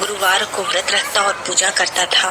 गुरुवार को व्रत रखता और पूजा करता था।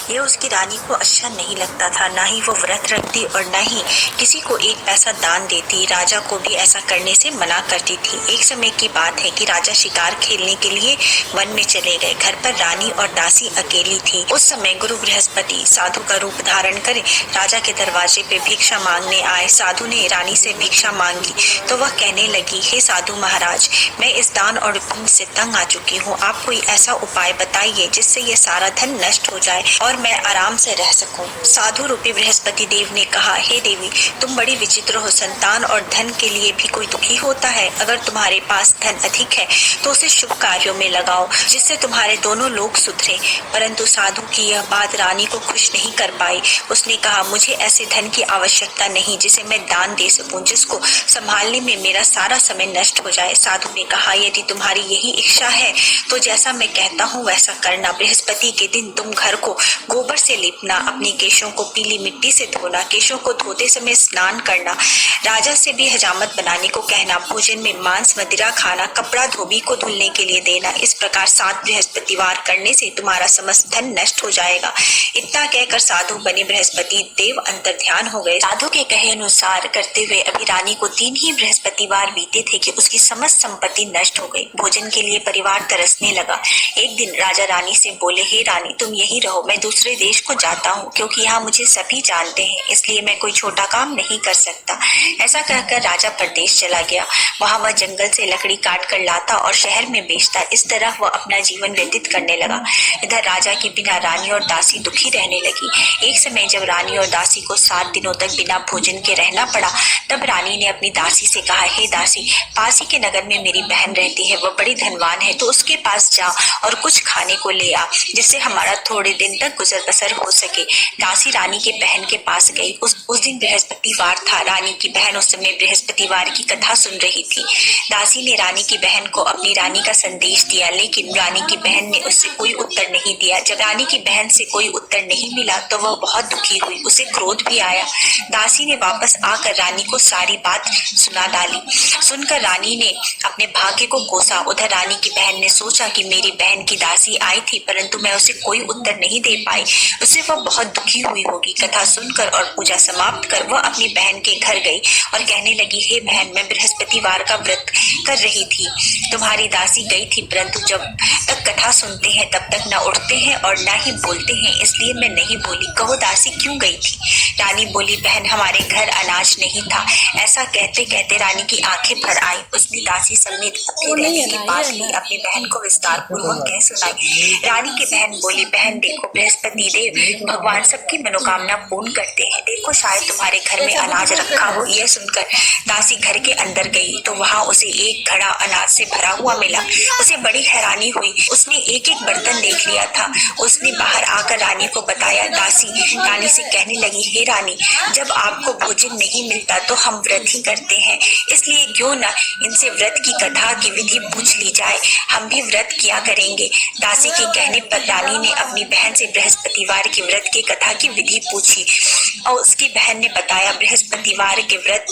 यह उसकी रानी को अच्छा नहीं लगता था। न ही वो व्रत रखती और न ही किसी को एक पैसा दान देती। राजा को भी ऐसा करने से मना करती थी। एक समय की बात है कि राजा शिकार खेलने के लिए वन में चले गए। घर पर रानी और दासी अकेली थी। उस समय गुरु बृहस्पति साधु का रूप धारण कर राजा के दरवाजे पे भिक्षा मांगने आए। साधु ने रानी से भिक्षा मांगी तो वह कहने लगी, हे साधु महाराज, मैं इस दान और पुण्य से तंग आ चुकी हूँ। आप कोई ऐसा उपाय बताइए जिससे ये सारा धन नष्ट हो जाए और मैं आराम से रह सकूं। साधु रूपी बृहस्पति देव ने कहा, हे देवी, तुम बड़ी विचित्र हो। संतान और धन के लिए भी कोई दुखी होता है। अगर तुम्हारे पास धन अधिक है तो उसे शुभ कार्यों में लगाओ जिससे तुम्हारे दोनों लोग सुधरे। परंतु साधु की यह बात रानी को खुश नहीं कर पाई। उसने कहा, मुझे ऐसे धन की आवश्यकता नहीं जिसे मैं दान दे सकूं, जिसको संभालने में मेरा सारा समय नष्ट हो जाए। साधु ने कहा, यदि तुम्हारी यही इच्छा है तो जैसा मैं कहता हूँ वैसा करना। बृहस्पति के दिन तुम घर को गोबर से लीपना, अपने केशों को पीली मिट्टी से धोना, केशों को धोते समय स्नान करना, राजा से भी हजामत बनाने को कहना, भोजन में मांस मदिरा खाना, कपड़ा धोबी को धुलने के लिए देना। इस प्रकार 7 बृहस्पतिवार करने से तुम्हारा समस्त धन नष्ट हो जाएगा। इतना कहकर साधु बने बृहस्पति देव अंतर ध्यान हो गए। साधु के कहे अनुसार करते हुए अभी रानी को 3 ही बृहस्पतिवार बीते थे कि उसकी समस्त संपत्ति नष्ट हो गई। भोजन के लिए परिवार तरसने लगा। एक दिन राजा रानी से बोले, हे रानी, तुम यही रहो, मैं दूसरे देश को जाता हूँ, क्योंकि यहाँ मुझे सभी जानते हैं, इसलिए मैं कोई छोटा काम नहीं कर सकता। ऐसा कहकर राजा परदेश चला गया। वहाँ वह जंगल से लकड़ी काट कर लाता और शहर में बेचता। इस तरह वह अपना जीवन व्यतीत करने लगा। इधर राजा के बिना रानी और दासी दुखी रहने लगी। एक समय जब रानी और दासी को 7 दिनों तक बिना भोजन के रहना पड़ा, तब रानी ने अपनी दासी से कहा, हे दासी, पास ही के नगर में मेरी बहन रहती है, वह बड़ी धनवान है, तो उसके पास जा और कुछ खाने को ले आ, जिससे हमारा थोड़े दिन तक गुजर बसर हो सके। दासी रानी के बहन के पास गई। उस दिन बृहस्पतिवार था। रानी की बहन उस समय बृहस्पतिवार की कथा सुन रही थी। दासी ने रानी की बहन को अपनी रानी का संदेश दिया, लेकिन रानी की बहन ने उससे कोई उत्तर नहीं दिया। जब रानी की बहन से कोई उत्तर नहीं मिला तो वह बहुत दुखी हुई। उसे क्रोध भी आया। दासी ने वापस आकर रानी को सारी बात सुना डाली। सुनकर रानी ने अपने भाग्य को कोसा। उधर रानी की बहन ने सोचा कि मेरी बहन की दासी आई थी, परंतु मैं उसे कोई उत्तर नहीं दे पाई, उससे वह बहुत दुखी हुई होगी। कथा सुनकर और पूजा समाप्त कर वह अपनी बहन के घर गई और कहने लगी, हे बहन, मैं बृहस्पतिवार का व्रत कर रही थी, तुम्हारी दासी गई थी, परंतु जब तक कथा सुनते हैं तब तक न उठते हैं और न ही बोलते हैं, इसलिए मैं नहीं बोली। कहो दासी क्यों गई थी? रानी बोली, बहन, हमारे घर अनाज नहीं था। ऐसा कहते कहते रानी की आंखें भर आई। उसने दासी समेत अपने रहने की बात भी अपनी बहन को विस्तार पूर्वक कह सुनाई। रानी की बहन बोली, बहन देखो, बृहस्पति देव भगवान सबकी मनोकामना पूर्ण करते हैं। देखो, शायद तुम्हारे घर में अनाज रखा हो। यह सुनकर दासी घर के अंदर गई तो वहाँ उसे एक घड़ा अनाज से भरा हुआ मिला। उसे बड़ी हैरानी हुई। उसने एक एक बर्तन देख लिया था। उसने बाहर आकर रानी को बताया। दासी रानी से कहने लगी, हे रानी, जब आपको भोजन नहीं मिलता तो हम व्रत ही करते हैं, इसलिए क्यों न इनसे व्रत की कथा की विधि पूछ ली जाए, हम भी व्रत किया करेंगे। दासी के कहने पर रानी ने अपनी बहन से बृहस्पतिवार के व्रत की कथा की विधि पूछी और उसकी बहन ने बताया, बृहस्पतिवार के व्रत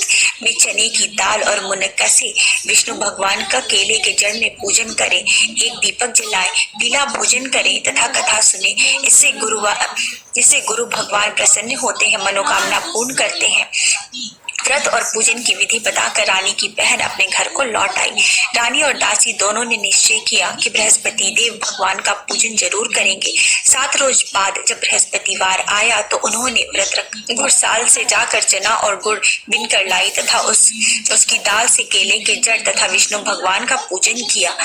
में चने की दाल और मुनक्का से विष्णु भगवान का केले के जड़ में पूजन करें, एक दीपक जलाएं, पीला भोजन करें तथा कथा सुने। इससे गुरु भगवान प्रसन्न होते हैं, मनोकामना पूर्ण करते हैं। व्रत और पूजन की विधि बताकर रानी की बहन अपने घर को लौट आई। रानी और दासी दोनों ने निश्चय किया कि बृहस्पति देव भगवान का पूजन जरूर करेंगे। 7 रोज बाद जब बृहस्पतिवार आया तो उन्होंने व्रत रख गुड़साल से जाकर चना और गुड़ बिन कर लाई तथा उसकी दाल से केले के जड़ तथा विष्णु भगवान का पूजन किया।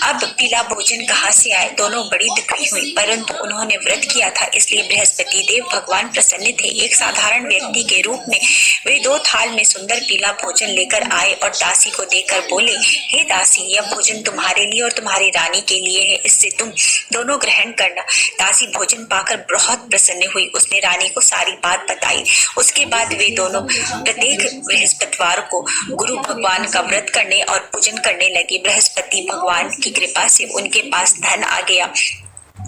अब पीला भोजन कहाँ से आए? दोनों बड़ी दुखी हुई, परंतु उन्होंने व्रत किया था, इसलिए बृहस्पति देव भगवान प्रसन्न थे। एक साधारण व्यक्ति के रूप में वे 2 थाल में सुंदर पीला भोजन लेकर आए और दासी को देकर बोले, हे दासी, यह भोजन तुम्हारे लिए और तुम्हारी रानी के लिए है, इससे तुम दोनों ग्रहण करना। दासी भोजन पाकर बहुत प्रसन्न हुई। उसने रानी को सारी बात बताई। उसके बाद वे दोनों प्रत्येक बृहस्पतिवार को गुरु भगवान का व्रत करने और पूजन करने लगे। बृहस्पति भगवान की कृपा से उनके पास धन आ गया।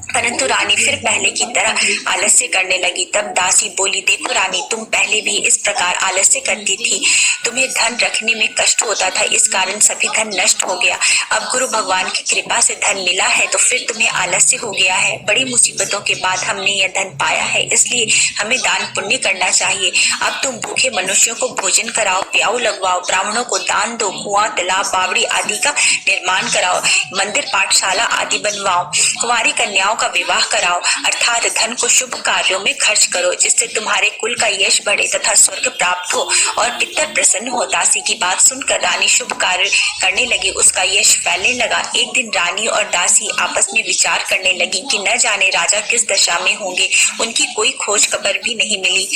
परंतु रानी फिर पहले की तरह आलस्य करने लगी। तब दासी बोली, देखो रानी, तुम पहले भी इस प्रकार आलस्य करती थी। तुम्हें धन रखने में कष्ट होता था, इस कारण सभी धन नष्ट हो गया। अब गुरु भगवान की कृपा से धन मिला है तो फिर तुम्हें आलस्य हो गया है। बड़ी मुसीबतों के बाद हमने यह धन पाया है, इसलिए हमें दान पुण्य करना चाहिए। अब तुम भूखे मनुष्यों को भोजन कराओ, प्याऊ लगवाओ, ब्राह्मणों को दान दो, कुआं, तालाब, बावड़ी आदि का निर्माण कराओ, मंदिर, पाठशाला आदि बनवाओ, कुंवारी कन्याओं का विवाह कराओ, अर्थात धन को शुभ कार्यों में खर्च करो, जिससे तुम्हारे कुल का यश बढ़े तथा स्वर्ग प्राप्त हो और पितर प्रसन्न हो। दासी की बात सुनकर रानी शुभ कार्य करने लगी, उसका यश फैलने लगा। एक दिन रानी और दासी आपस में विचार करने लगी कि न जाने राजा किस दशा में होंगे, उनकी कोई खोज खबर भी नहीं मिली।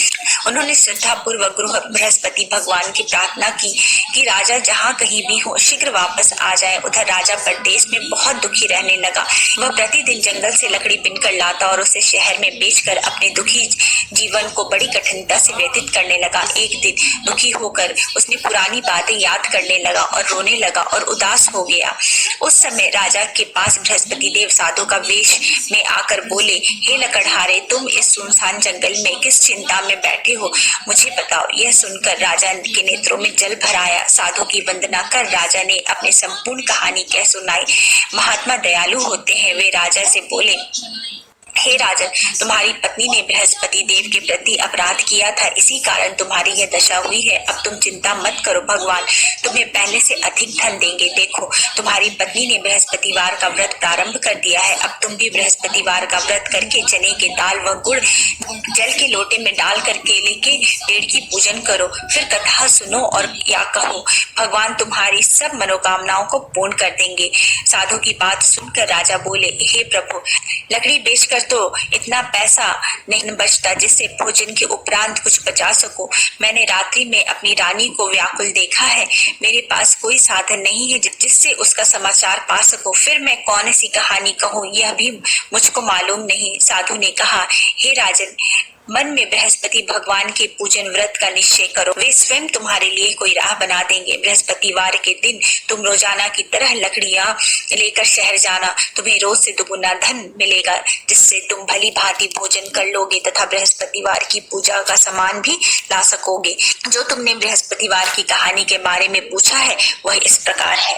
उन्होंने श्रद्धा पूर्वक गुरु बृहस्पति भगवान की प्रार्थना की कि राजा जहाँ कहीं भी हो शीघ्र वापस आ जाए। उधर राजा परदेश में बहुत दुखी रहने लगा। वह प्रतिदिन जंगल से लकड़ी बिनकर लाता और उसे शहर में बेचकर अपने दुखी जीवन को बड़ी कठिनता से व्यतीत करने लगा। एक दिन दुखी होकर उसने पुरानी बातें याद करने लगा और रोने लगा और उदास हो गया। उस समय राजा के पास बृहस्पति देव साधु का वेश में आकर बोले, हे लकड़हारे, तुम इस सुनसान जंगल में किस चिंता में बैठे हो, मुझे बताओ। यह सुनकर राजा के नेत्रों में जल भर आया। साधु की वंदना कर राजा ने अपनी संपूर्ण कहानी कह सुनाई। महात्मा दयालु होते हैं। वे राजा से बोले, हे राजन, तुम्हारी पत्नी ने बृहस्पति देव के प्रति अपराध किया था, इसी कारण तुम्हारी यह दशा हुई है। अब तुम चिंता मत करो, भगवान तुम्हें पहले से अधिक धन देंगे। देखो, तुम्हारी पत्नी ने बृहस्पतिवार का व्रत प्रारंभ कर दिया है। अब तुम भी बृहस्पतिवार का व्रत करके चने के दाल व गुड़ जल के लोटे में डाल कर केले के पेड़ की पूजन करो, फिर कथा सुनो और या कहो, भगवान तुम्हारी सब मनोकामनाओं को पूर्ण कर देंगे। साधु की बात सुनकर राजा बोले, हे प्रभु, लकड़ी बेचकर तो इतना पैसा नहीं बचता जिससे भोजन के उपरांत कुछ बचा सको। मैंने रात्रि में अपनी रानी को व्याकुल देखा है। मेरे पास कोई साधन नहीं है जिससे उसका समाचार पा सको। फिर मैं कौन सी कहानी कहूँ, यह भी मुझको मालूम नहीं। साधु ने कहा, हे राजन, मन में बृहस्पति भगवान के पूजन व्रत का निश्चय करो, वे स्वयं तुम्हारे लिए कोई राह बना देंगे। बृहस्पतिवार के दिन तुम रोजाना की तरह लकड़ियां लेकर शहर जाना। तुम्हें रोज से दुगुना धन मिलेगा, जिससे तुम भली भांति भोजन कर लोगे तथा बृहस्पतिवार की पूजा का सामान भी ला सकोगे। जो तुमने बृहस्पतिवार की कहानी के बारे में पूछा है वह इस प्रकार है।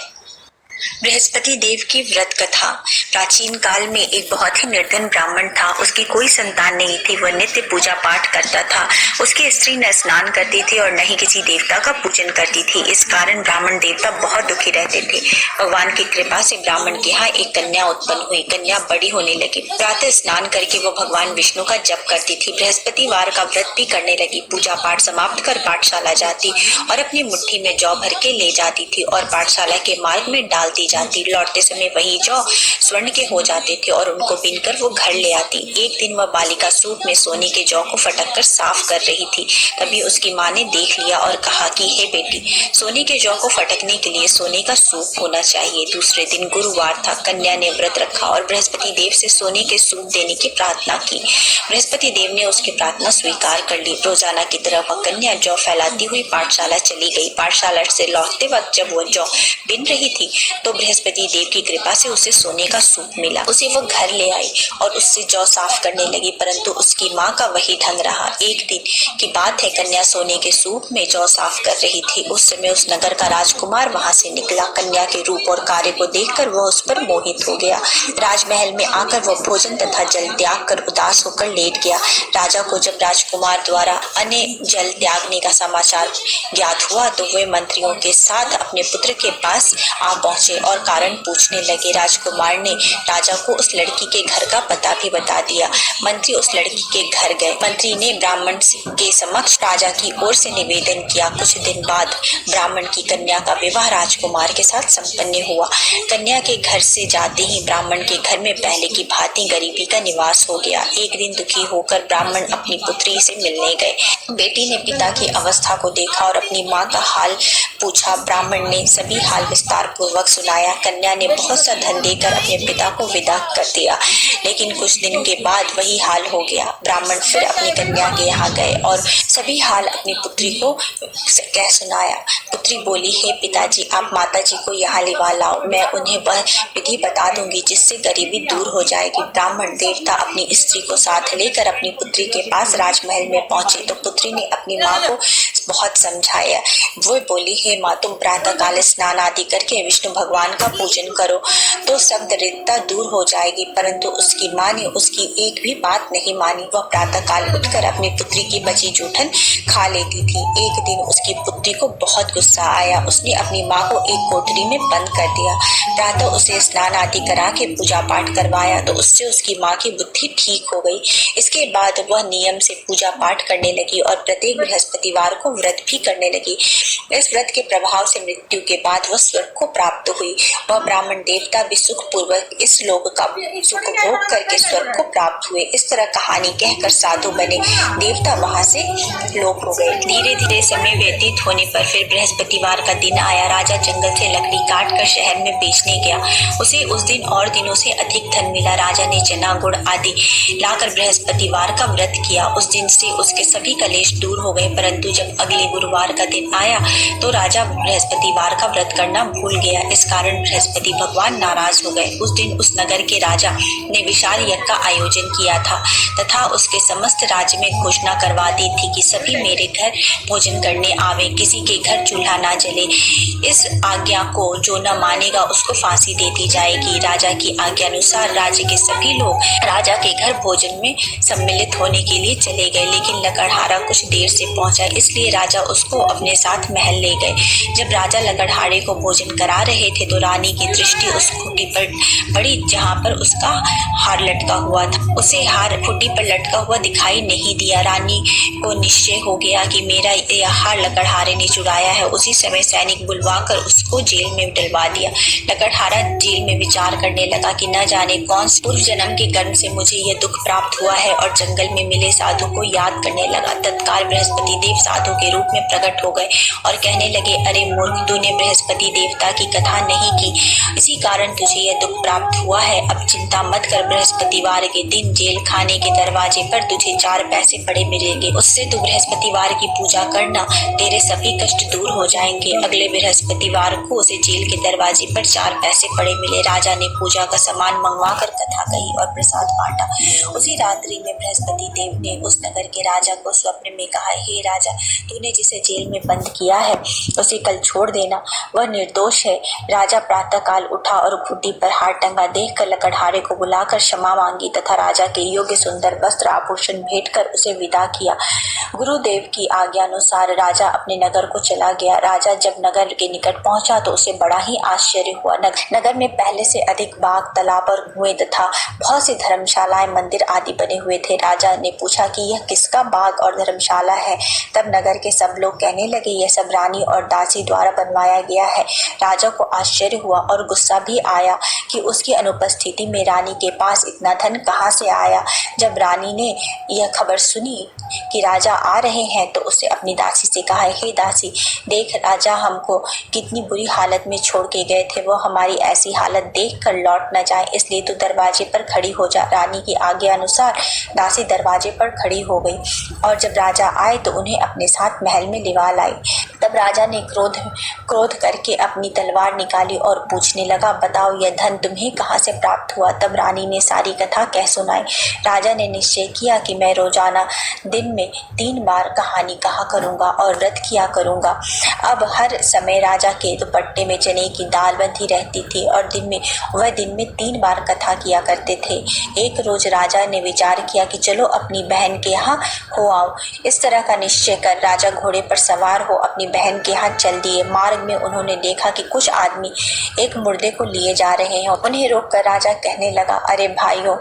बृहस्पति देव की व्रत कथा। प्राचीन काल में एक बहुत ही निर्धन ब्राह्मण था। उसकी कोई संतान नहीं थी। वह नित्य पूजा पाठ करता था। उसकी स्त्री न स्नान करती थी और न ही किसी देवता का पूजन करती थी। इस कारण ब्राह्मण देवता बहुत दुखी रहते थे। भगवान की कृपा से ब्राह्मण के यहाँ एक कन्या उत्पन्न हुई। कन्या बड़ी होने लगी। प्रातः स्नान करके वो भगवान विष्णु का जप करती थी। बृहस्पतिवार का व्रत भी करने लगी। पूजा पाठ समाप्त कर पाठशाला जाती और अपनी मुट्ठी में जौ भर के ले जाती थी और पाठशाला के मार्ग में डालती जाती। लौटते समय वही जौ स्वर्ण के हो जाते थे और उनको बीनकर वो घर ले आती। एक दिन वह बालिका सूप में सोने के जौ को फटक कर साफ कर रही थी। तभी उसकी माँ ने देख लिया और कहा कि हे बेटी, सोने के जौ को फटकने के लिए सोने का सूप होना चाहिए। दूसरे दिन गुरुवार था। कन्या ने व्रत रखा और बृहस्पति देव से सोने के सूप देने की प्रार्थना की। बृहस्पति देव ने उसकी प्रार्थना स्वीकार कर ली। रोजाना की तरह वह कन्या जौ फैलाती हुई पाठशाला चली गई। पाठशाला से लौटते वक्त जब वह जौ बिन रही थी तो बृहस्पति देव की कृपा से उसे सोने का सूप मिला। उसे वो घर ले आई और उससे जौ साफ करने लगी, परंतु उसकी माँ का वही ढंग रहा। एक दिन की बात है, कन्या सोने के सूप में जौ साफ कर रही थी। उस समय उस नगर का राजकुमार वहां से निकला। कन्या के रूप और कार्य को देखकर वह उस पर मोहित हो गया। राजमहल में आकर वह भोजन तथा जल त्याग कर उदास होकर लेट गया। राजा को जब राजकुमार द्वारा अन्न जल त्यागने का समाचार ज्ञात हुआ तो वे मंत्रियों के साथ अपने पुत्र के पास आ पहुंचे और कारण पूछने लगे। राजकुमार ने राजा को उस लड़की के घर का पता भी बता दिया। मंत्री उस लड़की के घर गए। मंत्री ने ब्राह्मण के समक्ष राजा की ओर से निवेदन किया। कुछ दिन बाद ब्राह्मण की कन्या का विवाह राजकुमार के साथ संपन्न हुआ। कन्या के घर से जाते ही ब्राह्मण के घर में पहले की भांति गरीबी का निवास हो गया। एक दिन दुखी होकर ब्राह्मण अपनी पुत्री से मिलने गए। बेटी ने पिता की अवस्था को देखा और अपनी माँ का हाल पूछा। ब्राह्मण ने सभी हाल विस्तार पूर्वक सुनाया। कन्या ने बहुत सा धन देकर अपने पिता को विदा कर दिया, लेकिन कुछ दिन के बाद वही हाल हो गया। ब्राह्मण फिर अपनी कन्या के यहाँ गए और सभी हाल अपनी पुत्री को कह सुनाया। पुत्री बोली, हे पिताजी, आप माताजी को यहाँ लिवा लाओ, मैं उन्हें वह विधि बता दूंगी जिससे गरीबी दूर हो जाएगी। ब्राह्मण देवता अपनी स्त्री को साथ लेकर अपनी पुत्री के पास राजमहल में पहुंचे तो पुत्री ने अपनी माँ को बहुत समझाया। वो बोली, हे माँ, तुम प्रातः काल स्नान आदि करके विष्णु भगवान का पूजन करो तो सब दरिद्रता दूर हो जाएगी। परंतु उसकी माँ ने उसकी एक भी बात नहीं मानी। वह प्रातः काल उठकर अपनी पुत्री की बची जूठन खा लेती थी। एक दिन उसकी पुत्री को बहुत गुस्सा आया। उसने अपनी माँ को एक कोठरी में बंद कर दिया। प्रातः उसे स्नान आदि करा के पूजा पाठ करवाया तो उससे उसकी माँ की बुद्धि ठीक हो गई। इसके बाद वह नियम से पूजा पाठ करने लगी और प्रत्येक बृहस्पतिवार को व्रत भी करने लगी। इस व्रत के प्रभाव से मृत्यु के बाद वह स्वर्ग को प्राप्त हुई। वह ब्राह्मण देवता भी सुख पूर्वक इस लोक का सुख भोग करके स्वर्ग को प्राप्त हुए। इस तरह कहानी कहकर साधु बने देवता वहां से लोप हो गए। धीरे धीरे समय व्यतीत होने पर फिर बृहस्पतिवार का दिन आया। राजा जंगल से लकड़ी काट कर शहर में बेचने गया। उसे उस दिन और दिनों से अधिक धन मिला। राजा ने चना गुड़ आदि लाकर बृहस्पतिवार का व्रत किया। उस दिन से उसके सभी कलेश दूर हो गए। परंतु जब अगले गुरुवार का दिन आया तो राजा बृहस्पतिवार का व्रत करना भूल गया। इस कारण बृहस्पति भगवान नाराज हो गए। उस दिन उस नगर के राजा ने विशाल यज्ञ का आयोजन किया था तथा उसके समस्त राज्य में घोषणा करवा दी थी कि सभी मेरे घर भोजन करने आवे, किसी के घर चूल्हा ना जले। इस आज्ञा को जो न मानेगा उसको फांसी दे दी जाएगी। राजा की आज्ञा अनुसार राज्य के सभी लोग राजा के घर भोजन में सम्मिलित होने के लिए चले गए, लेकिन लकड़हारा कुछ देर से पहुंचा, इसलिए राजा उसको अपने साथ महल ले गए। जब राजा लकड़हारे को भोजन करा रहे थे तो रानी की दृष्टि उस खूंटी पर पड़ी जहाँ पर उसका हार लटका हुआ था। उसे हार खूंटी पर लटका हुआ दिखाई नहीं दिया। रानी को निश्चय हो गया कि मेरा यह हार लकड़हारे ने चुराया है। उसी समय सैनिक बुलवाकर उसको जेल में डलवा दिया। लकड़हारा जेल में विचार करने लगा कि न जाने कौन पूर्व जन्म के कर्म से मुझे यह दुख प्राप्त हुआ है और जंगल में मिले साधु को याद करने लगा। तत्काल बृहस्पति देव साधु के रूप में प्रकट हो गए और कहने लगे, अरे मूर्ख, तूने बृहस्पति देवता की कथा नहीं की, इसी कारण तुझे यह दुख प्राप्त हुआ है। अब चिंता मत कर, बृहस्पतिवार के दिन जेल खाने के दरवाजे पर तुझे 4 पैसे पड़े मिलेंगे। उससे तू बृहस्पतिवार की पूजा करना, तेरे सभी कष्ट दूर हो जाएंगे। अगले बृहस्पतिवार को उसे जेल के दरवाजे पर 4 पैसे पड़े मिले। राजा ने पूजा का सामान मंगवा कर कथा कही और प्रसाद बांटा। उसी रात्रि में बृहस्पति देव ने उस नगर के राजा को स्वप्न में कहा, हे राजा, तूने जिसे जेल में बंद किया है उसे कल छोड़ देना, वह निर्दोष है। राजा प्रातः काल उठा और खूंटी पर हार टंगा देखकर लकड़हारे को बुलाकर क्षमा मांगी तथा राजा के योग्य सुंदर वस्त्र आभूषण भेंट कर उसे विदा किया। गुरुदेव की आज्ञा अनुसार राजा अपने नगर को चला गया। राजा जब नगर के निकट पहुंचा तो उसे बड़ा ही आश्चर्य हुआ। नगर में पहले से अधिक बाग, तालाब और कुएं तथा बहुत सी धर्मशालाएं, मंदिर आदि बने हुए थे। राजा ने पूछा कि यह किसका बाग और धर्मशाला है। तब नगर के सब लोग कहने लगे, यह सब रानी और दासी द्वारा बनवाया गया है। राजा को आश्चर्य हुआ और गुस्सा भी आया कि उसकी अनुपस्थिति में रानी के पास इतना धन कहाँ से आया। जब रानी ने यह खबर सुनी कि राजा आ रहे हैं तो उसने अपनी दासी से कहा, हे दासी, देख, राजा हमको कितनी बुरी हालत में छोड़ के गए थे, वो हमारी ऐसी हालत देख कर लौट न जाए, इसलिए तू दरवाजे पर खड़ी हो जा। रानी की आज्ञा अनुसार दासी दरवाजे पर खड़ी हो गई और जब राजा आए तो उन्हें अपने साथ महल में लिवा लाई। तब राजा ने क्रोध करके अपनी तलवार निकाली और पूछने लगा, बताओ, यह धन तुम्हें कहाँ से प्राप्त हुआ। तब रानी ने सारी कथा कह सुनाई। राजा ने निश्चय किया कि मैं रोजाना दिन में 3 बार कहानी कहा करूंगा और व्रत किया करूंगा। अब हर समय राजा के दुपट्टे में चने की दाल बंधी रहती थी और वह दिन में 3 बार कथा किया करते थे। एक रोज राजा ने विचार किया कि चलो अपनी बहन के यहाँ हो आओ। इस तरह का निश्चय कर राजा घोड़े पर सवार हो अपनी बहन के यहाँ चल दिए। मार्ग में उन्होंने देखा कि कुछ आदमी एक मुर्दे को लिए जा रहे हैं। उन्हें रोककर राजा कहने लगा, अरे भाइयों,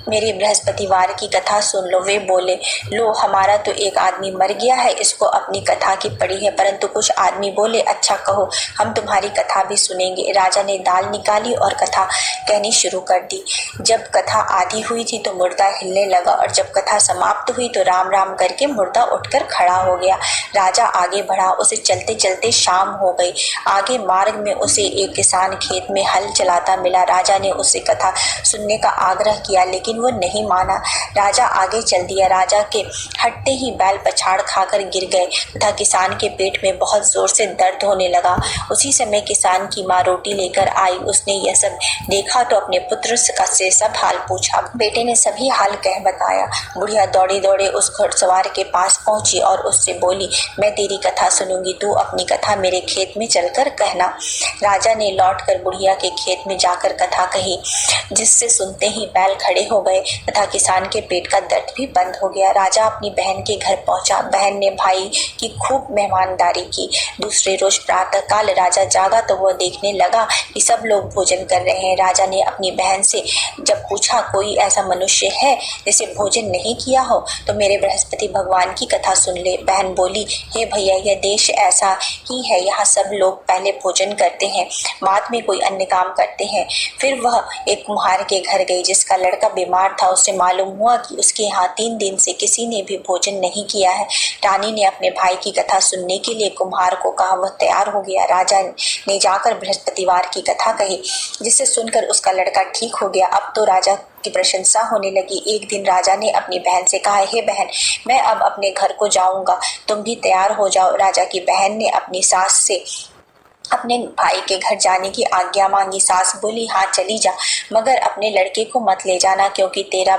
मेरी बृहस्पतिवार की कथा सुन लो। वे बोले, लो हमारा तो एक आदमी मर गया है, इसको अपनी कथा की पड़ी है। परंतु कुछ आदमी बोले, अच्छा कहो, हम तुम्हारी कथा भी सुनेंगे। राजा ने दाल निकाली और कथा कहनी शुरू कर दी। जब कथा आधी हुई थी तो मुर्दा हिलने लगा और जब कथा समाप्त हुई तो राम राम करके मुर्दा उठकर खड़ा हो गया। राजा आगे बढ़ा, उसे चलते चलते शाम हो गई। आगे मार्ग में उसे एक किसान खेत में हल चलाता मिला। राजा ने उससे कथा सुनने का आग्रह किया लेकिन वो नहीं माना। राजा आगे चल दिया। राजा के हटते ही बैल पछाड़ खाकर गिर गए तथा किसान के पेट में बहुत जोर से दर्द होने लगा। उसी समय किसान की माँ रोटी लेकर आई। उसने यह सब देखा तो अपने पुत्र से सब हाल पूछा। बेटे ने सभी हाल कह बताया। बुढ़िया दौड़े दौड़े उस घुड़सवार के पास पहुंची और उससे बोली, मैं तेरी कथा सुनूंगी, तू अपनी कथा मेरे खेत में चलकर कहना। राजा ने लौटकर बुढ़िया के खेत में जाकर कथा कही, जिससे सुनते ही बैल खड़े हो गए तथा किसान के पेट का दर्द भी बंद हो गया। राजा अपनी बहन के घर पहुंचा। बहन ने भाई की खूब मेहमानदारी की। दूसरे रोज प्रातः काल राजा जागा तो वह देखने लगा कि सब लोग भोजन कर रहे हैं। राजा ने अपनी बहन से जब पूछा, कोई ऐसा मनुष्य है जिसे भोजन नहीं किया हो तो मेरे बृहस्पति भगवान की कथा सुन ले। बहन बोली, हे भैया, यह देश ऐसा ही है, यहाँ सब लोग पहले भोजन करते हैं, बाद में कोई अन्य काम करते हैं। फिर वह एक कुम्हार के घर गई जिसका लड़का बीमार था। उससे मालूम हुआ कि उसके यहाँ 3 दिन से किसी ने भी भोजन नहीं किया है। रानी ने अपने भाई की कथा सुनने के लिए कुम्हार को कहा। वह तैयार हो गया। राजा ने जाकर बृहस्पतिवार की कथा कही जिसे सुनकर उसका लड़का ठीक हो गया। अब तो राजा की प्रशंसा होने लगी। एक दिन राजा ने अपनी बहन से कहा, हे बहन, मैं अब अपने घर को जाऊंगा, तुम भी तैयार हो जाओ। राजा की बहन ने अपनी सास से अपने भाई के घर जाने की आज्ञा मांगी। सास बोली, हाँ चली जा, मगर अपने लड़के को मत ले जाना क्योंकि तेरा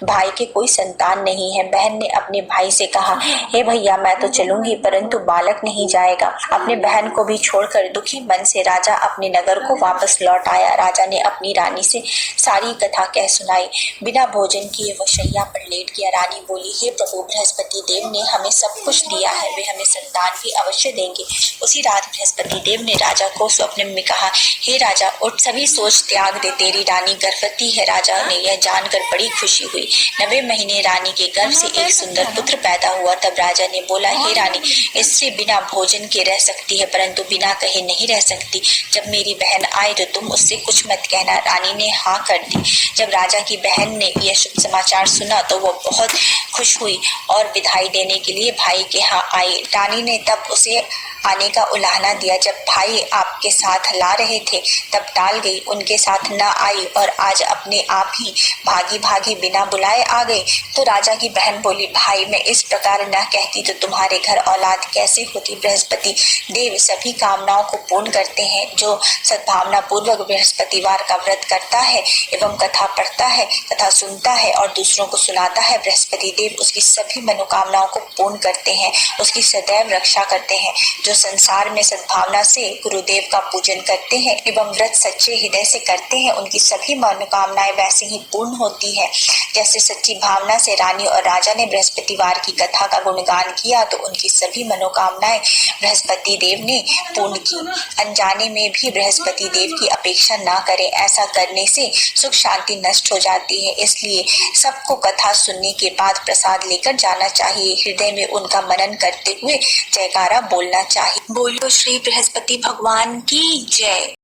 भाई के कोई संतान नहीं है। बहन ने अपने भाई से कहा, हे भैया, मैं तो चलूंगी परंतु बालक नहीं जाएगा। अपने बहन को भी छोड़कर दुखी मन से राजा अपने नगर को वापस लौट आया। राजा ने अपनी रानी से सारी कथा कह सुनाई। बिना भोजन किए वह शैया पर लेट गया। रानी बोली, हे प्रभु, बृहस्पति देव ने हमें सब कुछ दिया है, वे हमें संतान भी अवश्य देंगे। उसी रात बृहस्पति देव ने राजा को स्वप्न में कहा, हे राजा, उठ, सभी सोच त्याग दे, तेरी रानी गर्भवती है। राजा ने यह जानकर बड़ी खुशी हुई। 9वें महीने रानी के गर्भ से एक सुंदर पुत्र पैदा हुआ। तब राजा ने बोला, हे रानी, स्त्री बिना भोजन के रह सकती है परंतु बिना कहे नहीं रह सकती। जब मेरी बहन आए तो तुम उससे कुछ मत कहना। रानी ने हाँ कर दी। जब राजा की बहन ने यह शुभ समाचार सुना तो वो बहुत खुश हुई और विदाई देने के लिए भाई के यहाँ आई। रानी ने तब उसे आने का उलाहना दिया। जब भाई आपके साथ ला रहे थे तब टाल गई, उनके साथ न आई और आज अपने आप ही भागी भागी बिना बुलाए आ गई। तो राजा की बहन बोली, भाई, मैं इस प्रकार न कहती तो तुम्हारे घर औलाद कैसे होती। बृहस्पति देव सभी कामनाओं को पूर्ण करते हैं। जो सद्भावना पूर्वक बृहस्पतिवार का व्रत करता है एवं कथा पढ़ता है, कथा सुनता है और दूसरों को सुनाता है, बृहस्पति देव उसकी सभी मनोकामनाओं को पूर्ण करते हैं, उसकी सदैव रक्षा करते हैं। जो संसार में सद्भावना से गुरुदेव का पूजन करते हैं एवं व्रत सच्चे हृदय से करते हैं, उनकी सभी मनोकामनाएं वैसे ही पूर्ण होती है। जैसे सच्ची भावना से रानी और राजा ने बृहस्पतिवार की कथा का गुणगान किया तो उनकी सभी मनोकामनाएं बृहस्पति देव ने पूर्ण की। अनजाने में भी बृहस्पति देव की अपेक्षा ना करें, ऐसा करने से सुख शांति नष्ट हो जाती है। इसलिए सबको कथा सुनने के बाद प्रसाद लेकर जाना चाहिए। हृदय में उनका मनन करते हुए जयकारा बोलना चाहिए। बोलो श्री बृहस्पति भगवान की जय।